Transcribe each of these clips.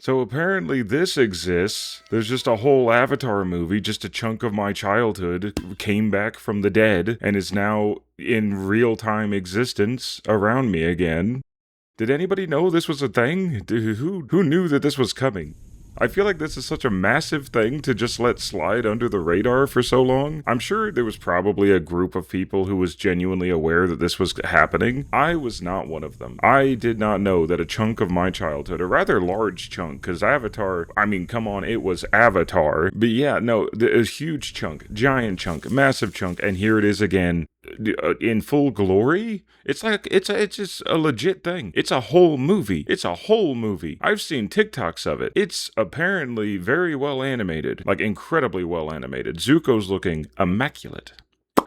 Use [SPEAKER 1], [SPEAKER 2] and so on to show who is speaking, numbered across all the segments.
[SPEAKER 1] So apparently this exists. There's just a whole Avatar movie, just a chunk of my childhood came back from the dead and is now in real-time existence around me again. Did anybody know this was a thing? Who knew that this was coming? I feel like this is such a massive thing to just let slide under the radar for so long. I'm sure there was probably a group of people who was genuinely aware that this was happening. I was not one of them. I did not know that a chunk of my childhood, a rather large chunk, because Avatar, I mean, come on, it was Avatar. But yeah, no, a huge chunk, giant chunk, massive chunk, and here it is again. In full glory. It's just a legit thing. It's a whole movie. I've seen TikToks of it. It's apparently very well animated, like incredibly well animated. Zuko's looking immaculate.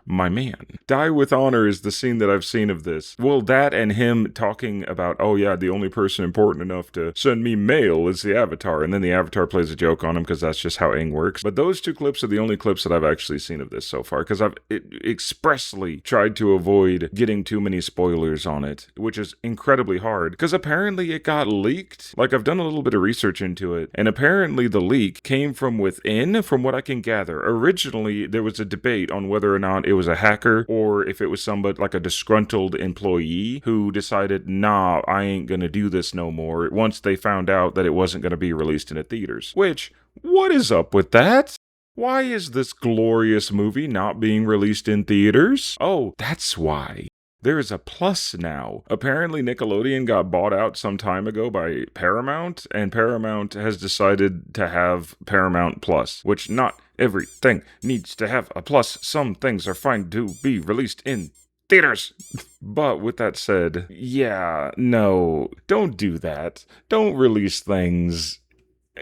[SPEAKER 1] My man. Die with Honor is the scene that I've seen of this. Well, that and him talking about, oh yeah, the only person important enough to send me mail is the Avatar, and then the Avatar plays a joke on him because that's just how Aang works. But those two clips are the only clips that I've actually seen of this so far, because I've expressly tried to avoid getting too many spoilers on it, which is incredibly hard, because apparently it got leaked. Like, I've done a little bit of research into it, and apparently the leak came from within, from what I can gather. Originally, there was a debate on whether or not it was a hacker or if it was somebody like a disgruntled employee who decided, nah, I ain't gonna do this no more once they found out that it wasn't gonna be released in the theaters. Which, what is up with that? Why is this glorious movie not being released in theaters? Oh, that's why. There is a plus now. Apparently Nickelodeon got bought out some time ago by Paramount, and Paramount has decided to have Paramount Plus, which not everything needs to have a plus. Some things are fine to be released in theaters. But with that said, yeah, no, don't do that. Don't release things.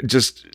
[SPEAKER 1] Just...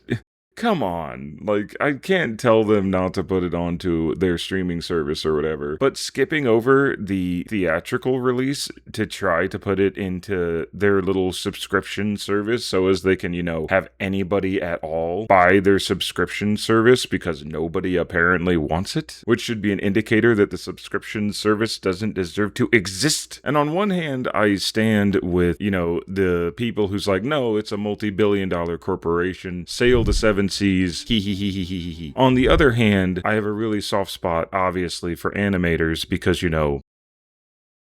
[SPEAKER 1] come on, like, I can't tell them not to put it onto their streaming service or whatever, but skipping over the theatrical release to try to put it into their little subscription service so as they can, have anybody at all buy their subscription service because nobody apparently wants it, which should be an indicator that the subscription service doesn't deserve to exist. And on one hand, I stand with, the people who's like, no, it's a multi-billion-dollar corporation, sail to seven seas, he. On the other hand, I have a really soft spot, obviously, for animators because,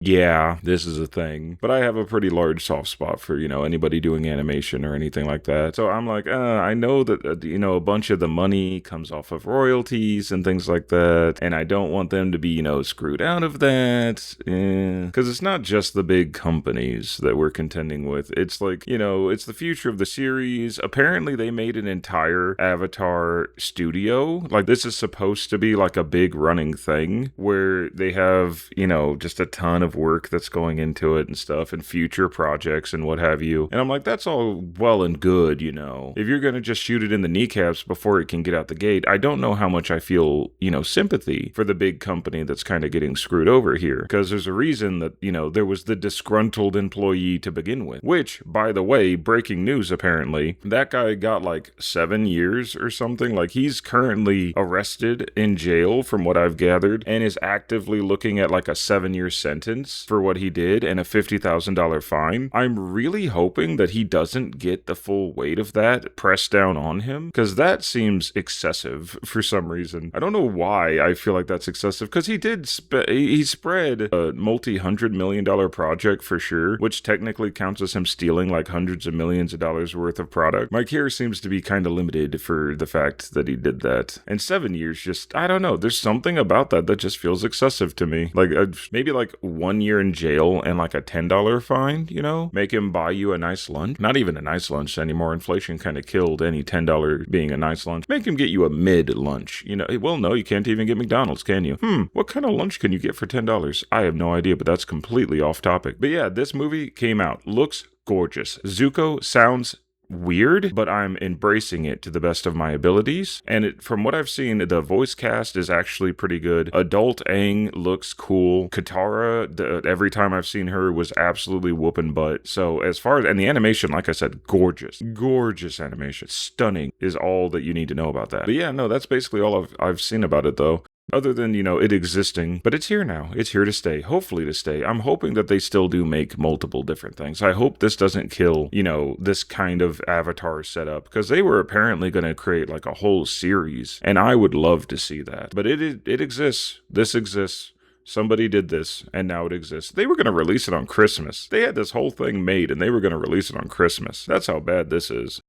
[SPEAKER 1] yeah, this is a thing. But I have a pretty large soft spot for, anybody doing animation or anything like that. So I'm like, I know that, a bunch of the money comes off of royalties and things like that. And I don't want them to be, screwed out of that. Because it's not just the big companies that we're contending with. It's like, it's the future of the series. Apparently they made an entire Avatar studio. Like, this is supposed to be like a big running thing where they have, just a ton of work that's going into it and stuff and future projects and what have you. And I'm like, that's all well and good, If you're going to just shoot it in the kneecaps before it can get out the gate, I don't know how much I feel, sympathy for the big company that's kind of getting screwed over here. Because there's a reason that, there was the disgruntled employee to begin with. Which, by the way, breaking news apparently, that guy got like 7 years or something. Like, he's currently arrested in jail from what I've gathered and is actively looking at like a 7-year sentence for what he did and a $50,000 fine. I'm really hoping that he doesn't get the full weight of that pressed down on him, because that seems excessive for some reason. I don't know why I feel like that's excessive, because he spread a multi-$100 million project for sure, which technically counts as him stealing like hundreds of millions of dollars worth of product. My care seems to be kind of limited for the fact that he did that. And 7 years just, I don't know, there's something about that just feels excessive to me. Like, maybe like 1 year in jail and like a $10 fine, make him buy you a nice lunch. Not even a nice lunch anymore. Inflation kind of killed any $10 being a nice lunch. Make him get you a mid lunch. Well, no, you can't even get McDonald's, can you? What kind of lunch can you get for $10? I have no idea, but that's completely off topic. But yeah, this movie came out. Looks gorgeous. Zuko sounds weird, but I'm embracing it to the best of my abilities. And from what I've seen, the voice cast is actually pretty good. Adult Aang looks cool. Katara, every time I've seen her, was absolutely whooping butt. So and the animation, like I said, gorgeous animation. Stunning is all that you need to know about that. But yeah, no, that's basically all I've seen about it though. other than, it existing, but it's here now. It's here to stay, hopefully to stay. I'm hoping that they still do make multiple different things. I hope this doesn't kill, this kind of Avatar setup, because they were apparently going to create like a whole series, and I would love to see that. But it exists. This exists. Somebody did this, and now it exists. They were going to release it on Christmas. They had this whole thing made, and they were going to release it on Christmas. That's how bad this is.